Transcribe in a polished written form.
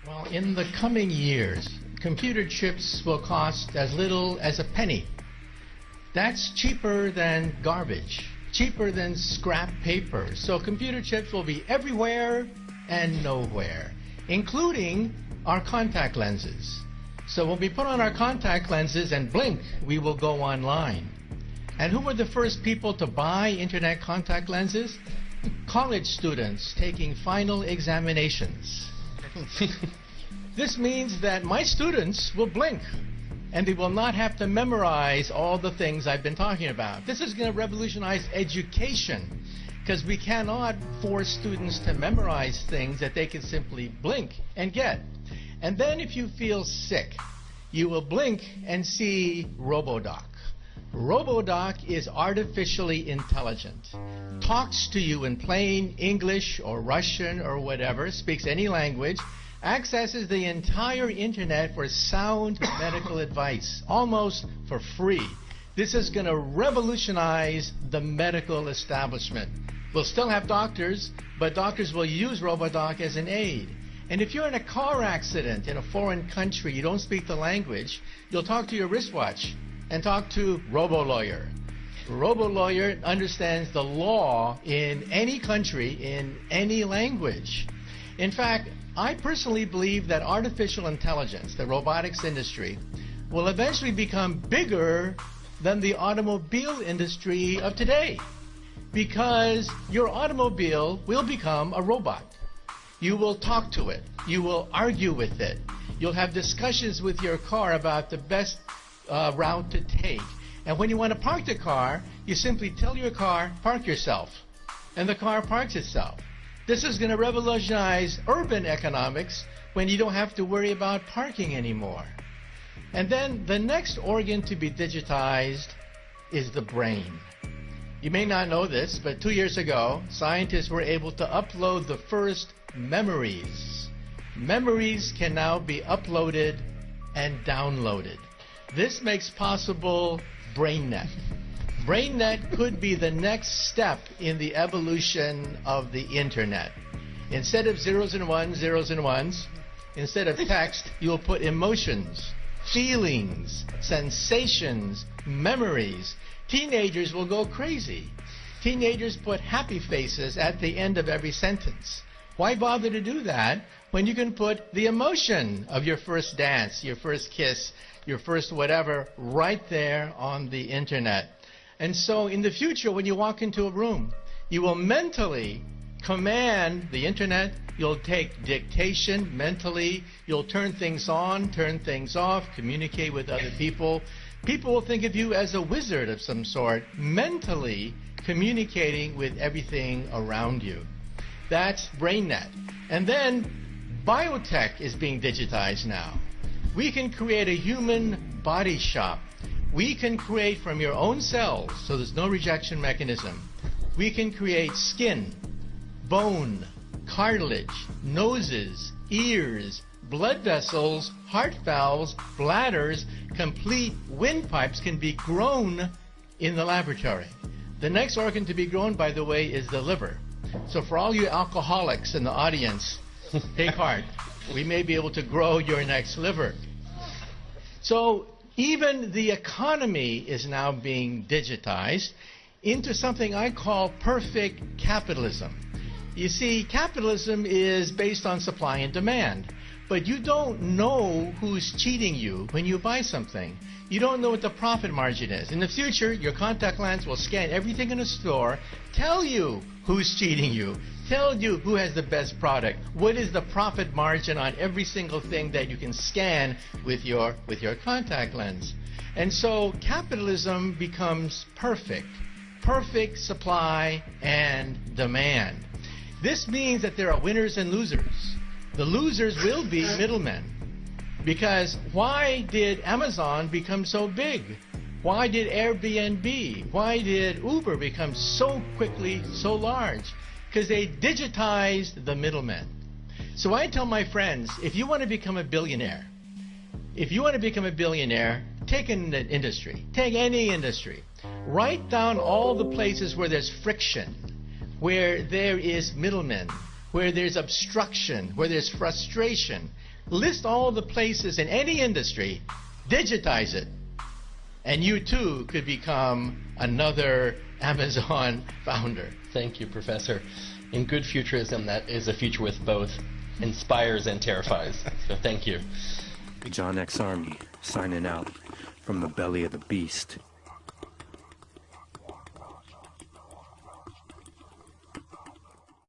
Well, in the coming years, computer chips will cost as little as a penny. That's cheaper than garbage, cheaper than scrap paper. So computer chips will be everywhere and nowhere, including our contact lenses. So when we put on our contact lenses and blink, we will go online. And who were the first people to buy internet contact lenses? College students taking final examinations. This means that my students will blink and they will not have to memorize all the things I've been talking about. This is going to revolutionize education because we cannot force students to memorize things that they can simply blink and get. And then if you feel sick, you will blink and see RoboDoc. RoboDoc is artificially intelligent, talks to you in plain English or Russian or whatever, speaks any language, accesses the entire internet for sound medical advice, almost for free. This is going to revolutionize the medical establishment. We'll still have doctors, but doctors will use RoboDoc as an aid. And if you're in a car accident in a foreign country, you don't speak the language, you'll talk to your wristwatch and talk to RoboLawyer. RoboLawyer understands the law in any country, in any language. In fact, I personally believe that artificial intelligence, the robotics industry, will eventually become bigger than the automobile industry of today, because your automobile will become a robot. You will talk to it. You will argue with it. You'll have discussions with your car about the best route to take. And when you want to park the car, you simply tell your car, park yourself. And the car parks itself. This is going to revolutionize urban economics when you don't have to worry about parking anymore. And then the next organ to be digitized is the brain. You may not know this, but 2 years ago, scientists were able to upload the first memories. Memories can now be uploaded and downloaded. This makes possible BrainNet. BrainNet could be the next step in the evolution of the internet. Instead of zeros and ones, instead of text, you'll put emotions, feelings, sensations, memories. Teenagers will go crazy. Teenagers put happy faces at the end of every sentence. Why bother to do that when you can put the emotion of your first dance, your first kiss, your first whatever right there on the internet? And so in the future, when you walk into a room, you will mentally command the internet. You'll take dictation mentally. You'll turn things on, turn things off, communicate with other people. People will think of you as a wizard of some sort, mentally communicating with everything around you. That's BrainNet. And then biotech is being digitized now. We can create a human body shop. We can create from your own cells, so there's no rejection mechanism. We can create skin, bone, cartilage, noses, ears, blood vessels, heart valves, bladders, complete windpipes can be grown in the laboratory. The next organ to be grown, by the way, is the liver. So for all you alcoholics in the audience, take heart. We may be able to grow your next liver. So even the economy is now being digitized into something I call perfect capitalism. You see, capitalism is based on supply and demand. But you don't know who's cheating you when you buy something. You don't know what the profit margin is. In the future, your contact lens will scan everything in a store, tell you who's cheating you, tell you who has the best product, what is the profit margin on every single thing that you can scan with your contact lens. And so capitalism becomes perfect. Perfect supply and demand. This means that there are winners and losers. The losers will be middlemen. Because why did Amazon become so big? Why did Airbnb? Why did Uber become so quickly so large? Because they digitized the middlemen. So I tell my friends, if you want to become a billionaire, take an industry. Take any industry. Write down all the places where there's friction, where there is middlemen, where there's obstruction, where there's frustration. List all the places in any industry, digitize it, and you too could become another Amazon founder. Thank you, Professor. In good futurism, that is a future with both inspires and terrifies. So thank you. John X. Army, signing out from the belly of the beast.